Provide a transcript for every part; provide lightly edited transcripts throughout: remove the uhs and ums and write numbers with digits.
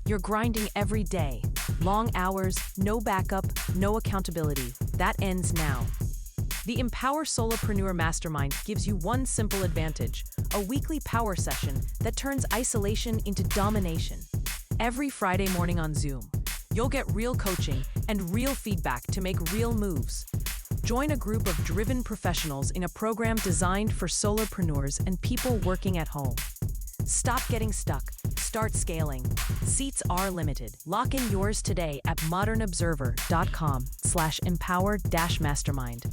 You're grinding every day. Long hours, no backup, no accountability. That ends now. The Empower Solopreneur Mastermind gives you one simple advantage, a weekly power session that turns isolation into domination. Every Friday morning on Zoom, you'll get real coaching and real feedback to make real moves. Join a group of driven professionals in a program designed for solopreneurs and people working at home. Stop getting stuck. Start scaling. Seats are limited. Lock in yours today at modernobserver.com/empower-mastermind.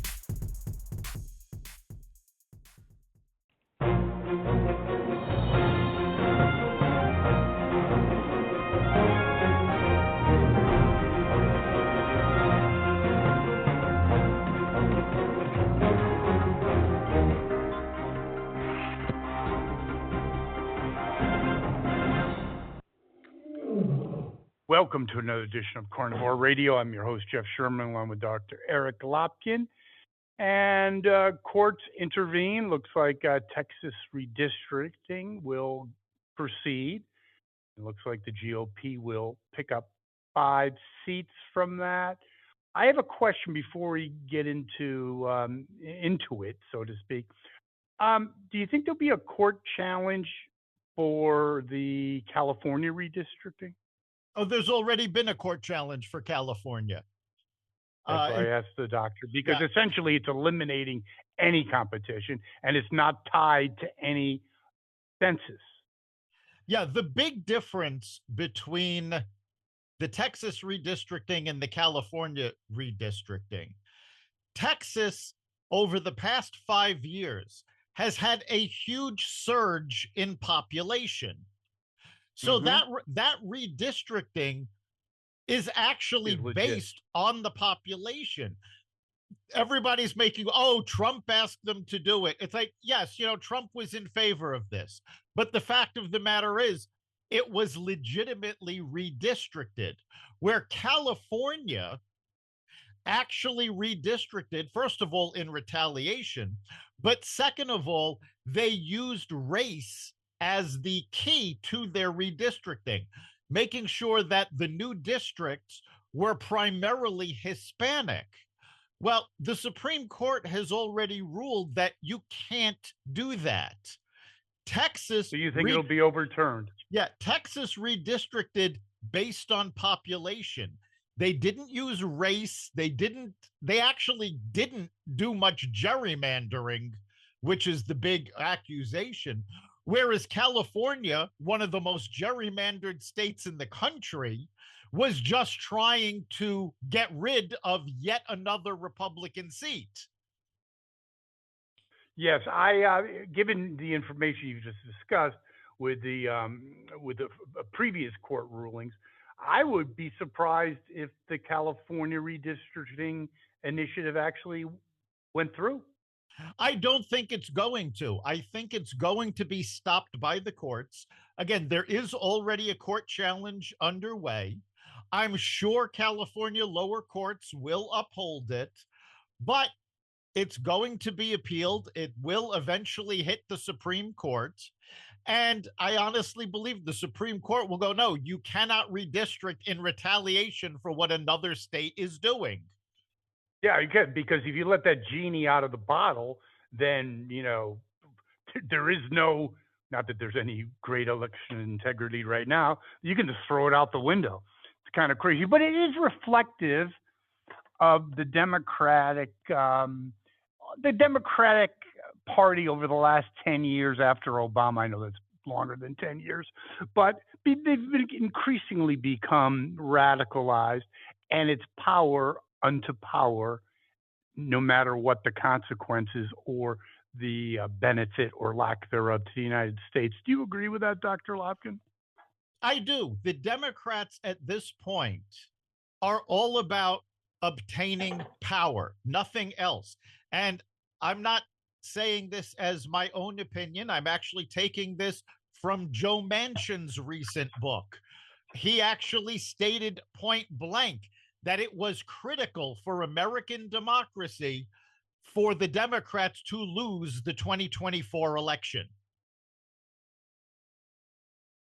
Welcome to another edition of Carnivore Radio. I'm your host, Jeff Sherman, along with Dr. Eric Lopkin. And courts intervene. Looks like Texas redistricting will proceed. It looks like the GOP will pick up 5 seats from that. I have a question before we get into it, so to speak. Do you think there'll be a court challenge for the California redistricting? Oh, there's already been a court challenge for California. That's why I asked the doctor, because essentially it's eliminating any competition and it's not tied to any census. Yeah, the big difference between the Texas redistricting and the California redistricting, Texas, over the past 5 years, has had a huge surge in population. So that redistricting is actually based on the population. Everybody's making, Trump asked them to do it. It's like, yes, Trump was in favor of this. But the fact of the matter is, it was legitimately redistricted, where California actually redistricted, first of all, in retaliation, but second of all, they used race as the key to their redistricting, making sure that the new districts were primarily Hispanic. Well, the Supreme Court has already ruled that you can't do that. Texas. So you think it'll be overturned? Yeah, Texas redistricted based on population. They didn't use race. They actually didn't do much gerrymandering, which is the big accusation. Whereas California, one of the most gerrymandered states in the country, was just trying to get rid of yet another Republican seat. Yes, given the information you just discussed with the previous court rulings, I would be surprised if the California redistricting initiative actually went through. I don't think it's going to. I think it's going to be stopped by the courts. Again, there is already a court challenge underway. I'm sure California lower courts will uphold it, but it's going to be appealed. It will eventually hit the Supreme Court. And I honestly believe the Supreme Court will go, no, you cannot redistrict in retaliation for what another state is doing. Yeah, you can, because if you let that genie out of the bottle, then, there is no, not that there's any great election integrity right now, you can just throw it out the window. It's kind of crazy, but it is reflective of the Democratic Party over the last 10 years after Obama. I know that's longer than 10 years, but they've increasingly become radicalized, and it's power unto power, no matter what the consequences or the benefit or lack thereof to the United States. Do you agree with that, Dr. Lopkin? I do. The Democrats at this point are all about obtaining power, nothing else. And I'm not saying this as my own opinion. I'm actually taking this from Joe Manchin's recent book. He actually stated point blank that it was critical for American democracy for the Democrats to lose the 2024 election.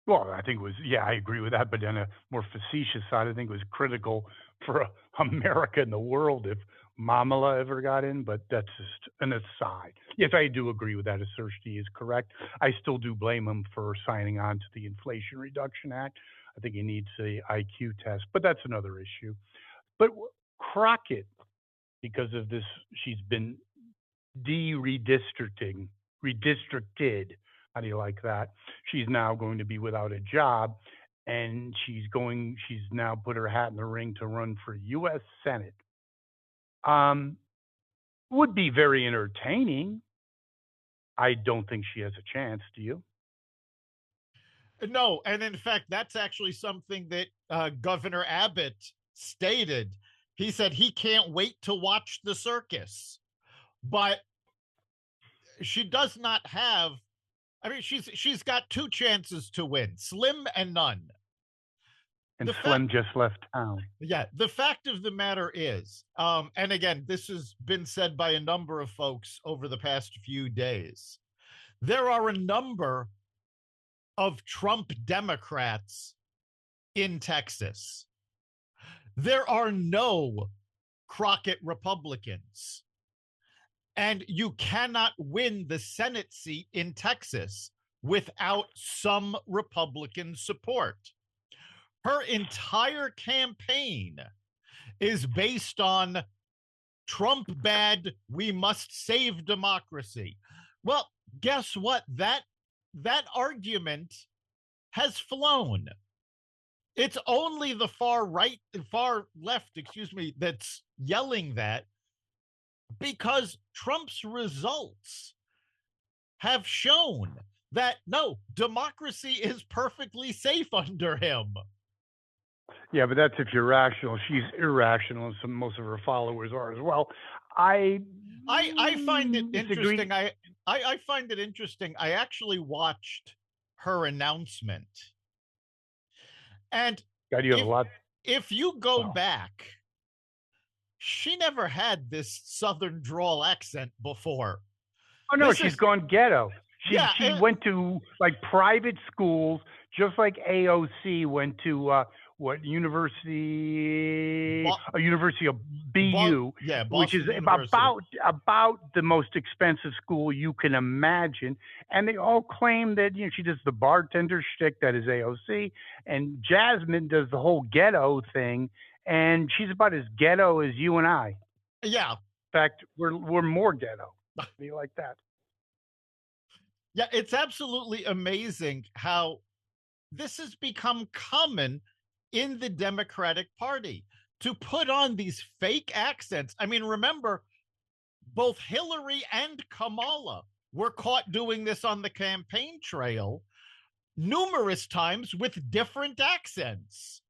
Well, I think it was, yeah, I agree with that. But on a more facetious side, I think it was critical for America and the world if Mamala ever got in. But that's just an aside. Yes, I do agree with that assertion. He is correct. I still do blame him for signing on to the Inflation Reduction Act. I think he needs a IQ test, but that's another issue. But Crockett, because of this, she's been redistricted. How do you like that? She's now going to be without a job, and she's now put her hat in the ring to run for U.S. Senate. Would be very entertaining. I don't think she has a chance. Do you? No, and in fact, that's actually something that Governor Abbott stated. He said he can't wait to watch the circus, but she does not have. I mean, she's got two chances to win: slim and none. And Slim just left town. Yeah, the fact of the matter is, and again, this has been said by a number of folks over the past few days. There are a number of Trump Democrats in Texas. There are no Crockett Republicans. And you cannot win the Senate seat in Texas without some Republican support. Her entire campaign is based on Trump bad, we must save democracy. Well, guess what? That argument has flown. It's only the far left, that's yelling that, because Trump's results have shown that no, democracy is perfectly safe under him. Yeah, but that's if you're rational. She's irrational, and most of her followers are as well. I find it interesting. I find it interesting. I actually watched her announcement. And if you go back, she never had this Southern drawl accent before. Oh, no, she's gone ghetto. She went to like private schools, just like AOC went to University of BU, which is about the most expensive school you can imagine. And they all claim that she does the bartender shtick, that is AOC, and Jasmine does the whole ghetto thing, and she's about as ghetto as you and I. Yeah. In fact, we're more ghetto. How do you like that? Yeah, it's absolutely amazing how this has become common in the Democratic Party to put on these fake accents. I mean, remember, both Hillary and Kamala were caught doing this on the campaign trail numerous times with different accents.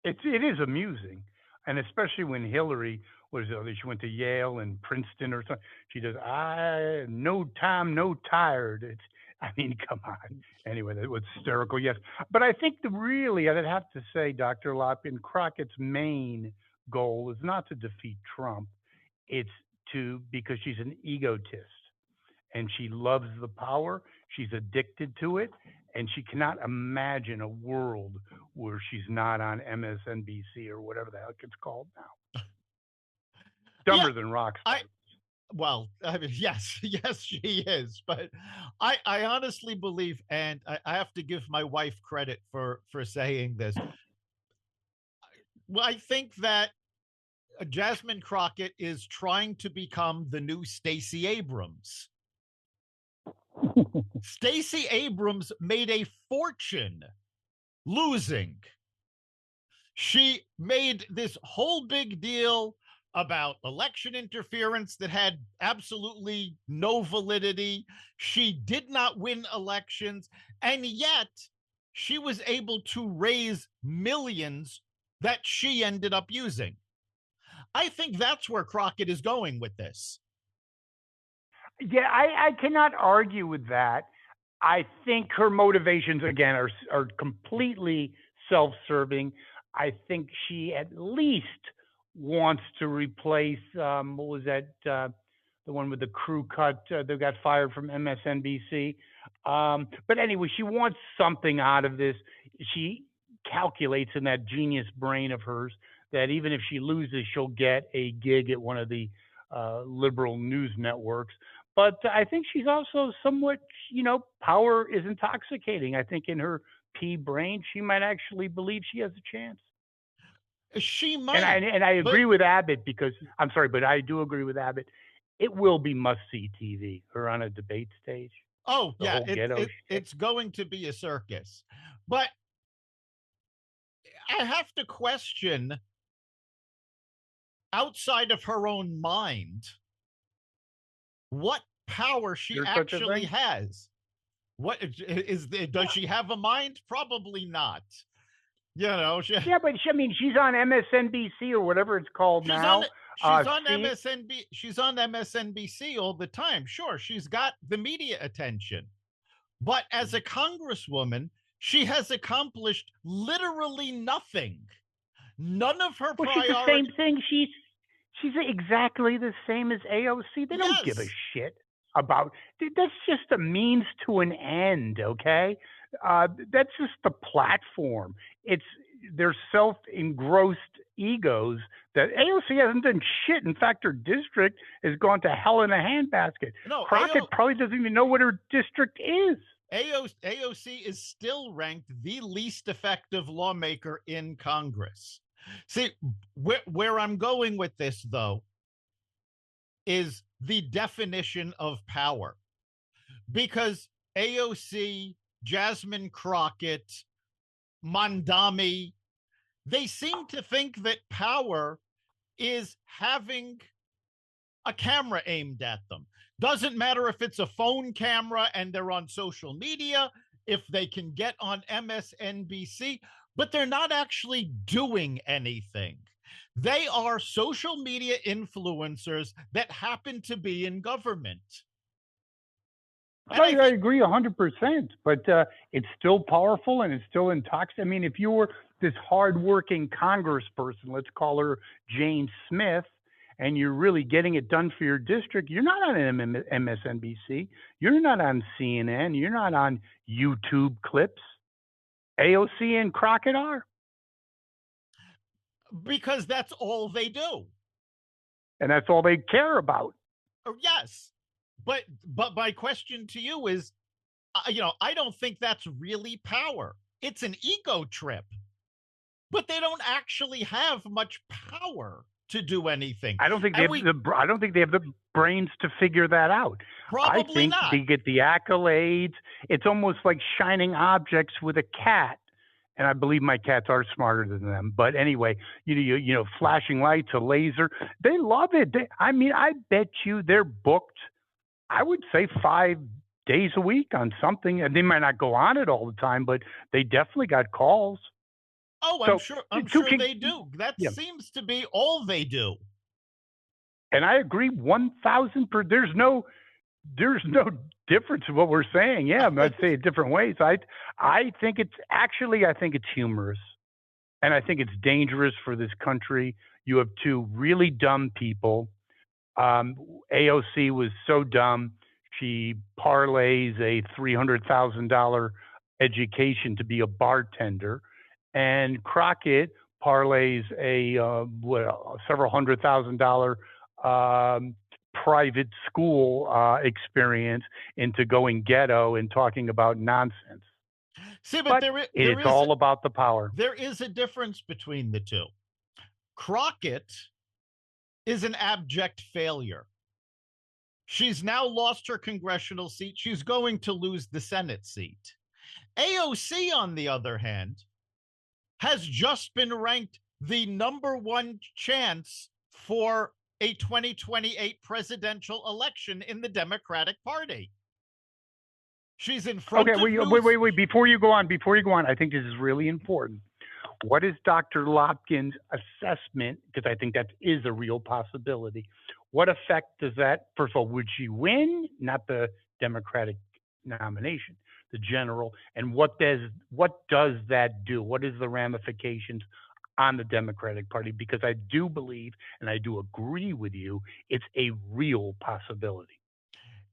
It is amusing, and especially when Hillary she went to Yale and Princeton or something. She does, no time, no tired. Come on. Anyway, that was hysterical, yes. But I think I'd have to say, Dr. Lopkin, Crockett's main goal is not to defeat Trump. It's because she's an egotist, and she loves the power. She's addicted to it, and she cannot imagine a world where she's not on MSNBC or whatever the heck it's called now. Dumber than rock stars. Yes, she is. But I honestly believe, and I have to give my wife credit for saying this. Well, I think that Jasmine Crockett is trying to become the new Stacey Abrams. Stacey Abrams made a fortune losing. She made this whole big deal about election interference that had absolutely no validity. She did not win elections, and yet she was able to raise millions that she ended up using. I think that's where Crockett is going with this. Yeah, I cannot argue with that. I think her motivations, again, are completely self-serving. I think she at least wants to replace, what was that, the one with the crew cut that got fired from MSNBC. But anyway, she wants something out of this. She calculates in that genius brain of hers that even if she loses, she'll get a gig at one of the liberal news networks. But I think she's also somewhat, power is intoxicating. I think in her pea brain, she might actually believe she has a chance. She And might. I but agree with Abbott because I'm sorry, but I do agree with Abbott. It will be must see TV. Her on a debate stage, oh the yeah, whole ghetto shit. it's going to be a circus. But I have to question, outside of her own mind, what power she There's such a actually thing. has. What does she have a mind? Probably not. Yeah, but she's on MSNBC or whatever it's called she's now. on she's on See, she's on MSNBC all the time. Sure, she's got the media attention. But as a congresswoman, she has accomplished literally nothing. None of her well, she's the same priorities. thing. She's exactly the same as AOC. They don't give a Yes. shit about. That's just a means to an end. Okay, that's just the platform. It's their self-engrossed egos that AOC hasn't done shit. In fact, her district has gone to hell in a handbasket. No, Crockett probably doesn't even know what her district is. AOC is still ranked the least effective lawmaker in Congress. See, where I'm going with this, though, is the definition of power. Because AOC, Jasmine Crockett, Mandami, they seem to think that power is having a camera aimed at them. Doesn't matter if it's a phone camera and they're on social media, if they can get on MSNBC, but they're not actually doing anything. They are social media influencers that happen to be in government. I agree 100%, but it's still powerful and it's still intoxicating. I mean, if you were this hardworking congressperson, let's call her Jane Smith, and you're really getting it done for your district, you're not on MSNBC, you're not on CNN, you're not on YouTube clips. AOC and Crockett are. Because that's all they do. And that's all they care about. Yes. But my question to you is, I don't think that's really power. It's an ego trip. But they don't actually have much power to do anything. I don't think they have the brains to figure that out. Probably I think not. they get the accolades. It's almost like shining objects with a cat. And I believe my cats are smarter than them. But anyway, flashing lights, a laser, they love it. I bet you they're booked, I would say 5 days a week on something. And they might not go on it all the time, but they definitely got calls. Oh, I'm sure they do. That seems to be all they do. And I agree 1,000%. There's no difference in what we're saying. Yeah, I'd say it different ways. I think it's humorous, and I think it's dangerous for this country. You have two really dumb people. AOC was so dumb she parlays a $300,000 education to be a bartender, and Crockett parlays a several $100,000 private school experience into going ghetto and talking about nonsense. See, but it's all about the power. There is a difference between the two. Crockett is an abject failure. She's now lost her congressional seat. She's going to lose the Senate seat. AOC, on the other hand, has just been ranked the #1 chance for a 2028 presidential election in the Democratic Party. She's in front of wait. Before you go on, I think this is really important. What is Dr. Lopkin's assessment? Because I think that is a real possibility. What effect does that, first of all, would she win? Not the Democratic nomination, the general. And what does that do? What is the ramifications on the Democratic Party? Because I do believe, and I do agree with you, it's a real possibility.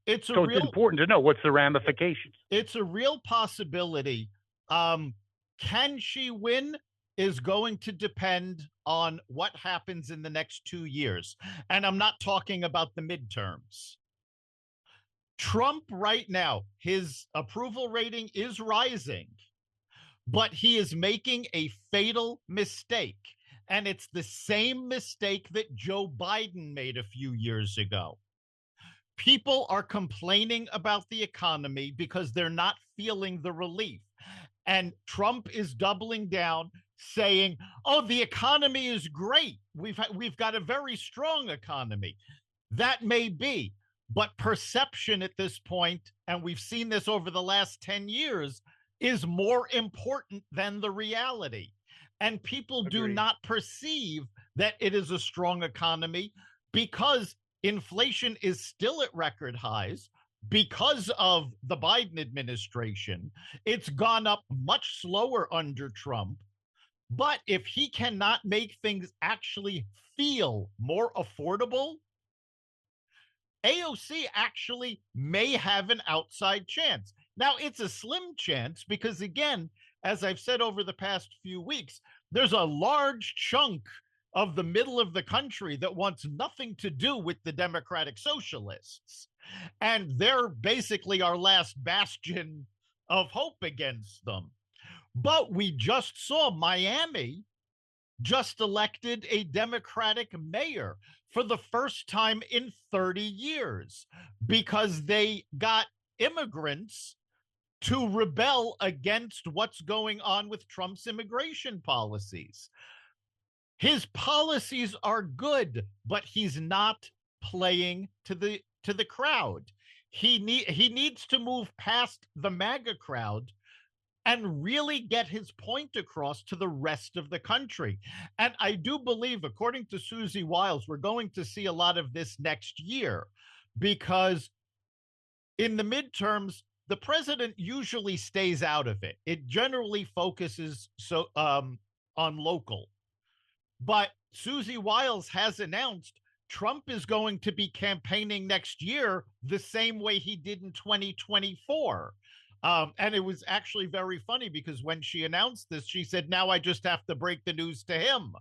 It's a So it's real important to know what's the ramifications. it's a real possibility. Can she win is going to depend on what happens in the next 2 years. And I'm not talking about the midterms. Trump right now, his approval rating is rising, but he is making a fatal mistake. And it's the same mistake that Joe Biden made a few years ago. People are complaining about the economy because they're not feeling the relief. And Trump is doubling down, saying, "Oh, the economy is great. We've got a very strong economy." That may be, but perception at this point, and we've seen this over the last 10 years, is more important than the reality. And people do Agreed. not perceive that it is a strong economy because inflation is still at record highs because of the Biden administration. It's gone up much slower under Trump. But if he cannot make things actually feel more affordable, AOC actually may have an outside chance. Now, it's a slim chance because, again, as I've said over the past few weeks, there's a large chunk of the middle of the country that wants nothing to do with the Democratic Socialists. And they're basically our last bastion of hope against them. But we just saw Miami just elected a Democratic mayor for the first time in 30 years because they got immigrants to rebel against what's going on with Trump's immigration policies. His policies are good, but he's not playing to the crowd. He needs to move past the MAGA crowd and really get his point across to the rest of the country. And I do believe, according to Susie Wiles, we're going to see a lot of this next year because in the midterms, the president usually stays out of it. It generally focuses on local. But Susie Wiles has announced Trump is going to be campaigning next year the same way he did in 2024. And it was actually very funny because when she announced this, she said, "Now I just have to break the news to him."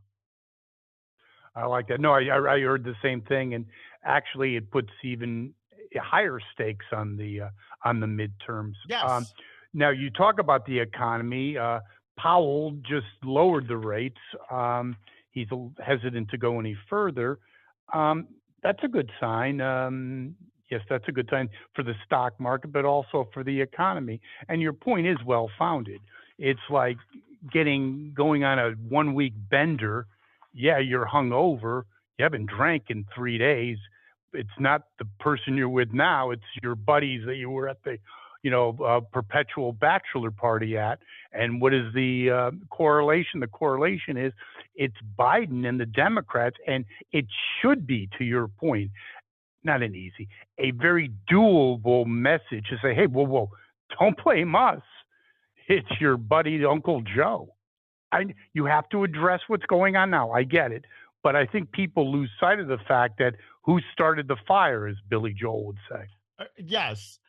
I like that. No, I heard the same thing, and actually, it puts even higher stakes on the midterms. Yes. Now you talk about the economy. Powell just lowered the rates. He's hesitant to go any further. That's a good sign. Yes, that's a good sign for the stock market, but also for the economy. And your point is well founded. It's like going on a 1 week bender. Yeah, you're hungover. You haven't drank in 3 days. It's not the person you're with now. It's your buddies that you were at the, perpetual bachelor party at. And what is the correlation? The correlation is it's Biden and the Democrats, and it should be, to your point, not a very doable message to say, hey, whoa, don't blame us. It's your buddy, Uncle Joe. You have to address what's going on now. I get it. But I think people lose sight of the fact that who started the fire, as Billy Joel would say. Yes.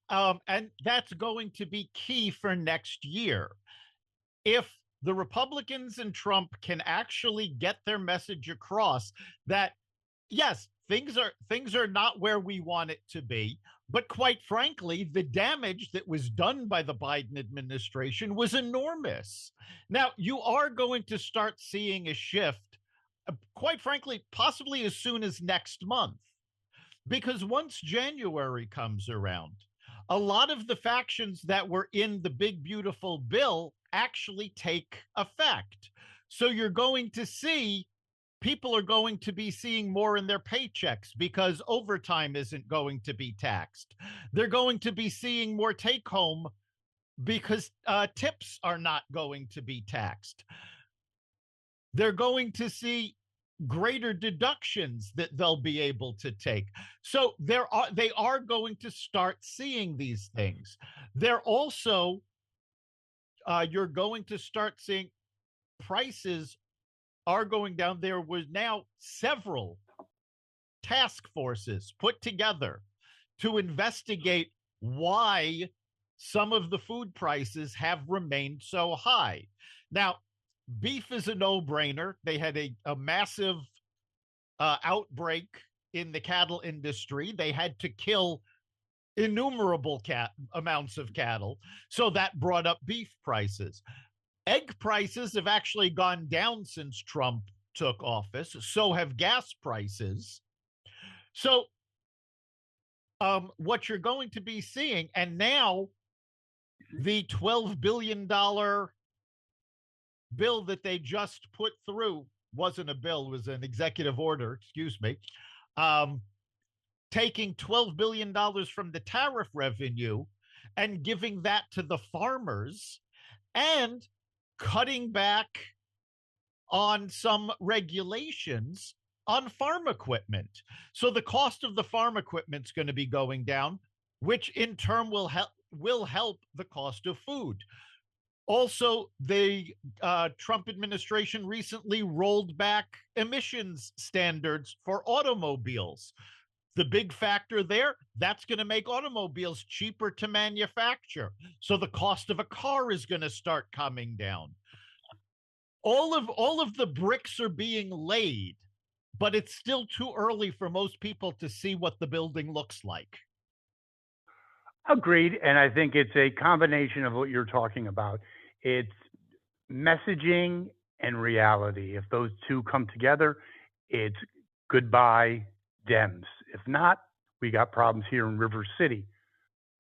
And that's going to be key for next year. If the Republicans and Trump can actually get their message across that, yes, things are not where we want it to be, but quite frankly, the damage that was done by the Biden administration was enormous. Now, you are going to start seeing a shift, quite frankly, possibly as soon as next month, because once January comes around, a lot of the factions that were in the big, beautiful bill actually take effect. So you're going to see people are going to be seeing more in their paychecks because overtime isn't going to be taxed. They're going to be seeing more take home because tips are not going to be taxed. They're going to see greater deductions that they'll be able to take. So they are going to start seeing these things. They're also, you're going to start seeing prices are going down. There was now several task forces put together to investigate why some of the food prices have remained so high. Now, beef is a no-brainer. They had a massive outbreak in the cattle industry. They had to kill innumerable amounts of cattle, so that brought up beef prices. Egg prices have actually gone down since Trump took office. So have gas prices. So what you're going to be seeing, and now the $12 billion bill that they just put through wasn't a bill, it was an executive order, excuse me, taking $12 billion from the tariff revenue and giving that to the farmers and cutting back on some regulations on farm equipment. So the cost of the farm equipment is going to be going down, which in turn will help the cost of food. Also, the Trump administration recently rolled back emissions standards for automobiles. The big factor there, that's going to make automobiles cheaper to manufacture. So the cost of a car is going to start coming down. All of the bricks are being laid, but it's still too early for most people to see what the building looks like. Agreed. And I think it's a combination of what you're talking about. It's messaging and reality. If those two come together, it's goodbye Dems. If not, we got problems here in River City.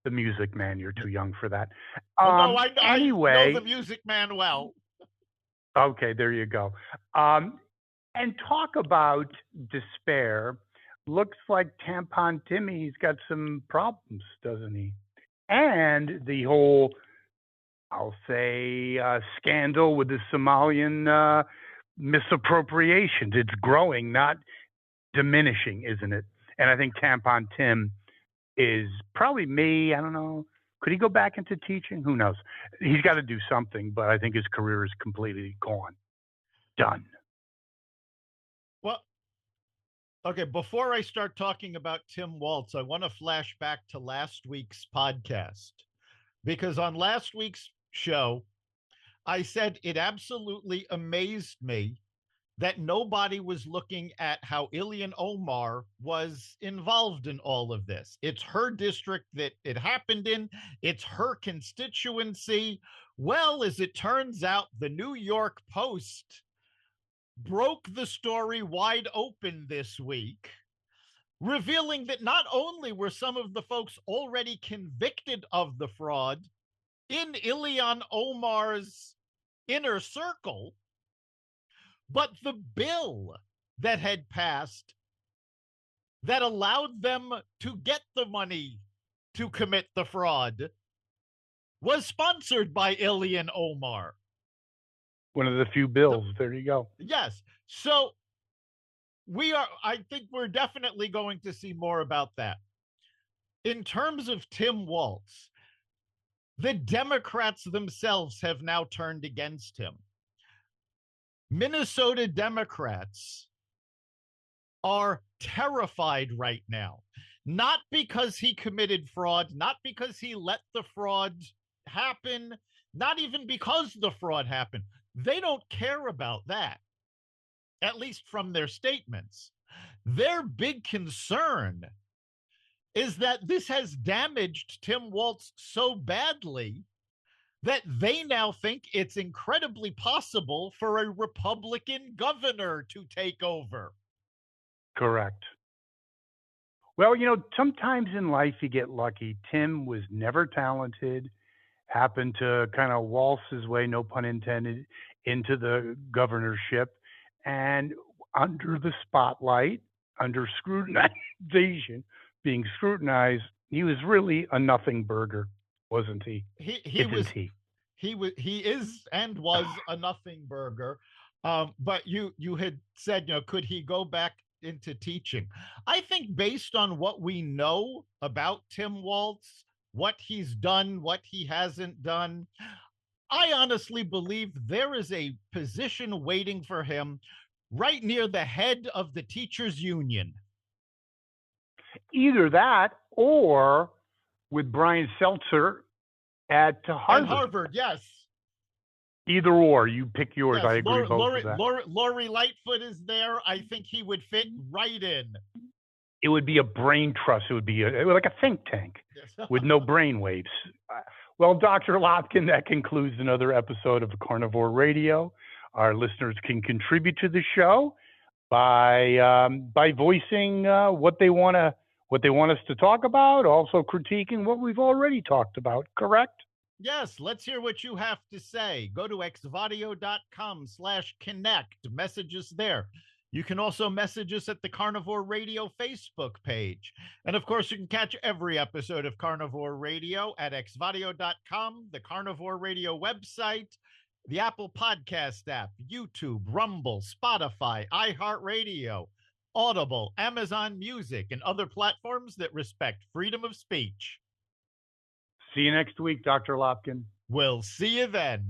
The Music Man, you're too young for that. No, anyway, I know the Music Man well. Okay, there you go. And talk about despair. Looks like Tampon Timmy's got some problems, doesn't he? And the whole, I'll say, scandal with the Somalian misappropriations. It's growing, not diminishing, isn't it? And I think Tampon Tim is probably I don't know. Could he go back into teaching? Who knows? He's got to do something, but I think his career is completely gone. Done. Well, okay, before I start talking about Tim Walz, I want to flash back to last week's podcast, because on last week's show, I said it absolutely amazed me that nobody was looking at how Ilhan Omar was involved in all of this. It's her district that it happened in. It's her constituency. Well, as it turns out, the New York Post broke the story wide open this week, revealing that not only were some of the folks already convicted of the fraud in Ilhan Omar's inner circle, but the bill that had passed that allowed them to get the money to commit the fraud was sponsored by Ilhan Omar. One of the few bills. There you go. Yes. So I think we're definitely going to see more about that. In terms of Tim Walz, the Democrats themselves have now turned against him. Minnesota Democrats are terrified right now, not because he committed fraud, not because he let the fraud happen, not even because the fraud happened. They don't care about that, at least from their statements. Their big concern is that this has damaged Tim Walz so badly that they now think it's incredibly possible for a Republican governor to take over. Correct. Well, sometimes in life you get lucky. Tim was never talented, happened to kind of waltz his way, no pun intended, into the governorship. And under the spotlight, under scrutinization, being scrutinized, he was really a nothing burger, wasn't he? He is and was a nothing burger. But you had said, could he go back into teaching? I think based on what we know about Tim Walz, what he's done, what he hasn't done, I honestly believe there is a position waiting for him right near the head of the teachers union. Either that or with Brian Seltzer at Harvard. At Harvard, yes. Either or, you pick yours. Yes, I agree with both of that. Lori Lightfoot is there. I think he would fit right in. It would be a brain trust. It would be like a think tank with no brain waves. Well, Dr. Lopkin, that concludes another episode of Carnivore Radio. Our listeners can contribute to the show by voicing what they want us to talk about, also critiquing what we've already talked about. Correct? Yes, let's hear what you have to say. Go to exvadio.com/connect. Message us there. You can also message us at the Carnivore Radio Facebook page. And of course, you can catch every episode of Carnivore Radio at exvadio.com, the Carnivore Radio website, the Apple Podcast app, YouTube, Rumble, Spotify, iHeartRadio, Audible, Amazon Music, and other platforms that respect freedom of speech. See you next week, Dr. Lopkin. We'll see you then.